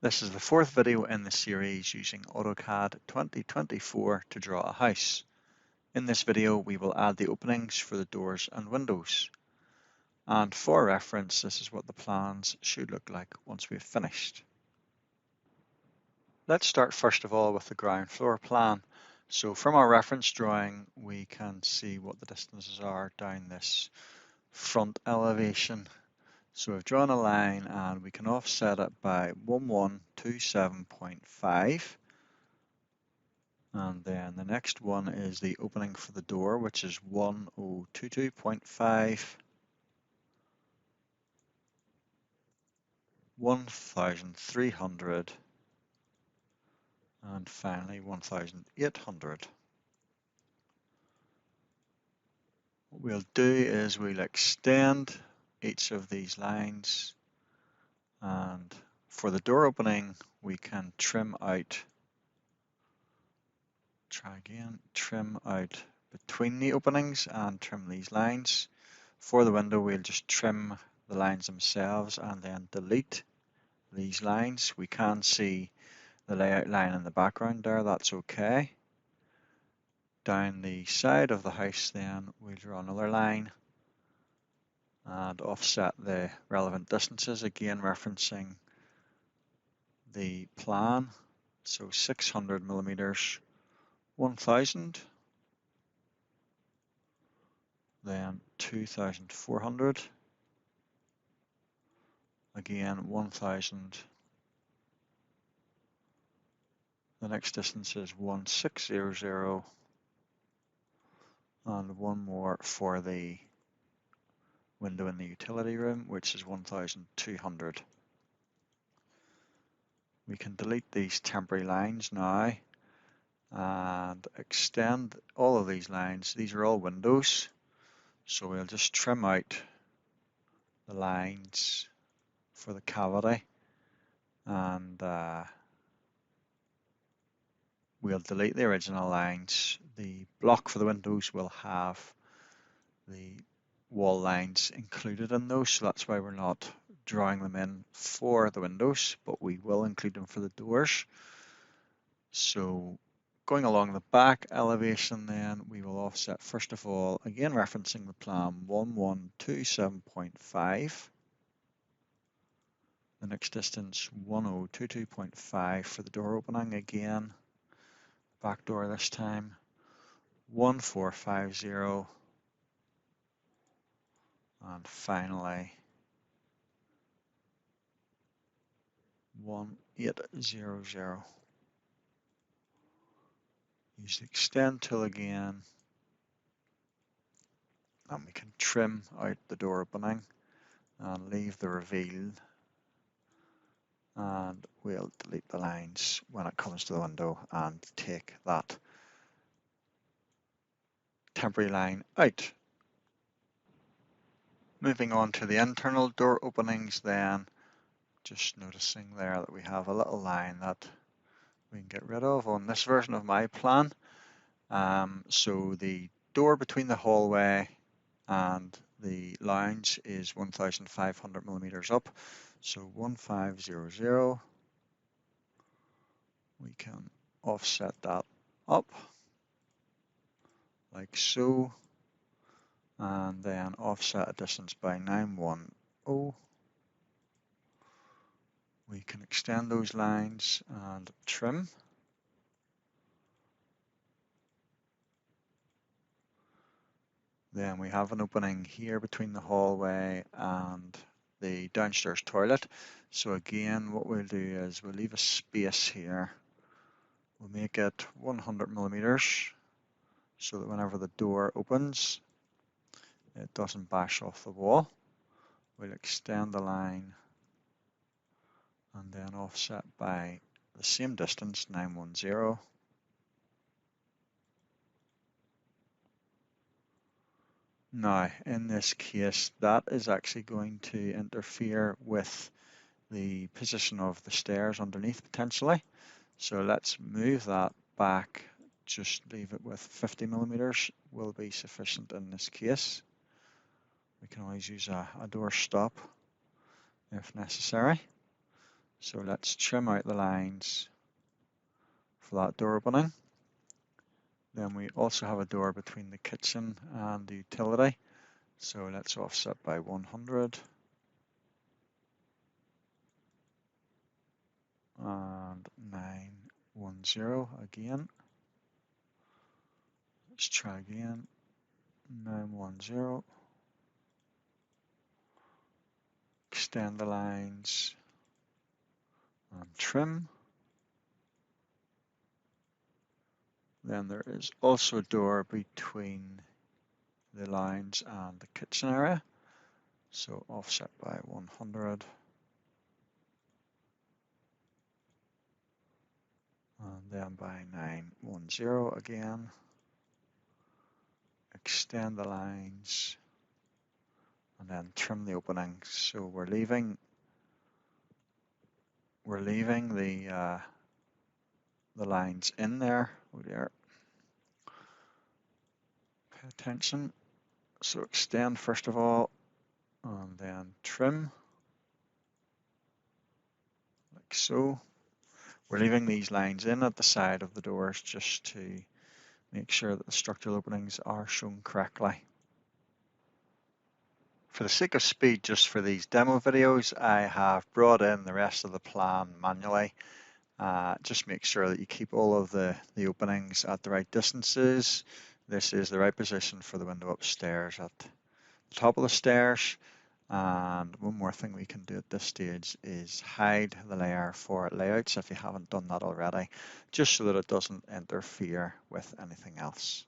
This is the fourth video in the series using AutoCAD 2024 to draw a house. In this video we will add the openings for the doors and windows. And for reference, this is what the plans should look like once we've finished. Let's start first of all with the ground floor plan. So from our reference drawing we can see what the distances are down this front elevation. So we've drawn a line and we can offset it by 1127.5. And then the next one is the opening for the door, which is 1022.5, 1300, and finally 1800. What we'll do is we'll extend each of these lines, and for the door opening we can trim out between the openings and trim these lines. For the window we'll just trim the lines themselves and then delete these lines. We can see the layout line in the background there, that's okay. Down the side of the house then we'll draw another line and offset the relevant distances, again referencing the plan. So 600 millimeters, 1000, then 2400, again 1000. The next distance is 1600, and one more for the window in the utility room, which is 1200. We can delete these temporary lines now and extend all of these lines. These are all windows, so we'll just trim out the lines for the cavity, and we'll delete the original lines. The block for the windows will have the wall lines included in those, so that's why we're not drawing them in for the windows, but we will include them for the doors. So going along the back elevation then, we will offset first of all, again referencing the plan, 1127.5. The next distance 1022.5 for the door opening, again back door this time 1450, and finally 1800. Use the extend tool again and we can trim out the door opening and leave the reveal, and we'll delete the lines when it comes to the window and take that temporary line out. Moving on to the internal door openings then, just noticing there that we have a little line that we can get rid of on this version of my plan. So the door between the hallway and the lounge is 1500 millimeters up, so 1500. We can offset that up like so, and then offset a distance by 910. We can extend those lines and trim. Then we have an opening here between the hallway and the downstairs toilet. So again, what we'll do is we'll leave a space here. We'll make it 100 millimeters so that whenever the door opens, it doesn't bash off the wall. We'll extend the line and then offset by the same distance, 910. Now, in this case, that is actually going to interfere with the position of the stairs underneath potentially. So let's move that back, just leave it with 50 millimeters will be sufficient in this case. We can always use a door stop if necessary. So let's trim out the lines for that door opening. Then we also have a door between the kitchen and the utility. So let's offset by 100. And 910 again. Let's try again. 910. Extend the lines and trim. Then there is also a door between the lines and the kitchen area. So offset by 100. And then by 910 again. Extend the lines and then trim the openings. So we're leaving the lines in there. Oh dear. Pay attention. So extend first of all, and then trim, like so. We're leaving these lines in at the side of the doors just to make sure that the structural openings are shown correctly. For the sake of speed, just for these demo videos, I have brought in the rest of the plan manually. Just make sure that you keep all of the openings at the right distances. This is the right position for the window upstairs at the top of the stairs. And one more thing we can do at this stage is hide the layer for layouts if you haven't done that already, just so that it doesn't interfere with anything else.